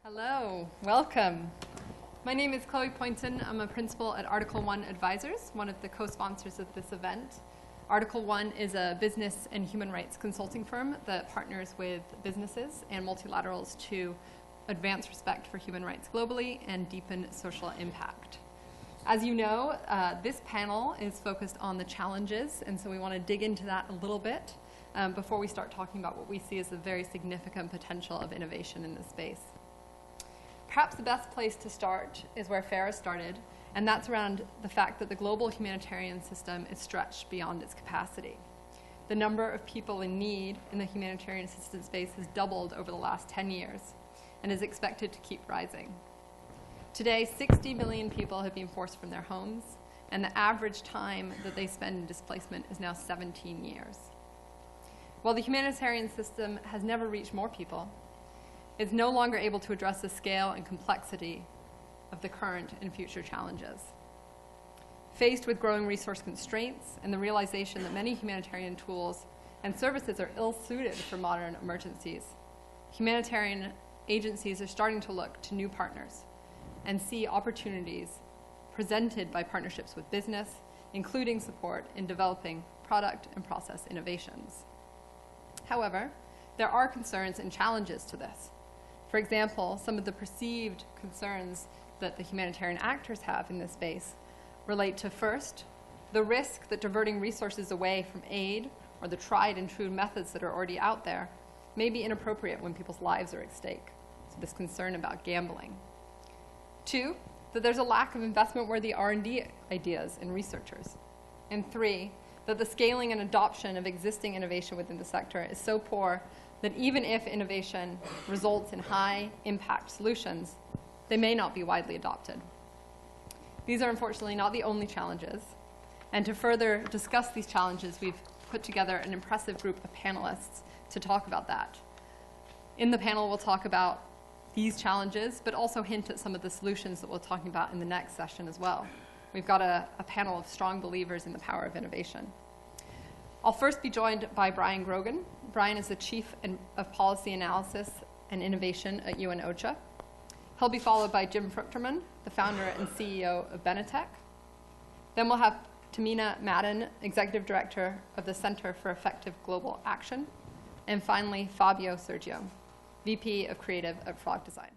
Hello, welcome. My name is Chloe Poynton. I'm a principal at Article 1 Advisors, one of the co-sponsors of this event. Article 1 is a business and human rights consulting firm that partners with businesses and multilaterals to advance respect for human rights globally and deepen social impact. As you know, this panel is focused on the challenges, and so we want to dig into that a little bit before we start talking about what we see as the very significant potential of innovation in this space. Perhaps the best place to start is where Farah started, and that's around the fact that the global humanitarian system is stretched beyond its capacity. The number of people in need in the humanitarian assistance space has doubled over the last 10 years and is expected to keep rising. Today, 60 million people have been forced from their homes, and the average time that they spend in displacement is now 17 years. While the humanitarian system has never reached more people, it's no longer able to address the scale and complexity of the current and future challenges. Faced with growing resource constraints and the realization that many humanitarian tools and services are ill-suited for modern emergencies, humanitarian agencies are starting to look to new partners and see opportunities presented by partnerships with business, including support in developing product and process innovations. However, there are concerns and challenges to this. For example, some of the perceived concerns that the humanitarian actors have in this space relate to, first, the risk that diverting resources away from aid or the tried and true methods that are already out there may be inappropriate when people's lives are at stake. So this concern about gambling. Two, that there's a lack of investment-worthy R&D ideas and researchers. And three, that the scaling and adoption of existing innovation within the sector is so poor that even if innovation results in high-impact solutions, they may not be widely adopted. These are unfortunately not the only challenges. And to further discuss these challenges, we've put together an impressive group of panelists to talk about that. In the panel, we'll talk about these challenges, but also hint at some of the solutions that we'll be talking about in the next session as well. We've got a panel of strong believers in the power of innovation. I'll first be joined by Brian Grogan. Brian is the Chief of Policy Analysis and Innovation at UN OCHA. He'll be followed by Jim Fruchterman, the founder and CEO of Benetech. Then we'll have Tamina Madden, Executive Director of the Center for Effective Global Action. And finally, Fabio Sergio, VP of Creative at Frog Design.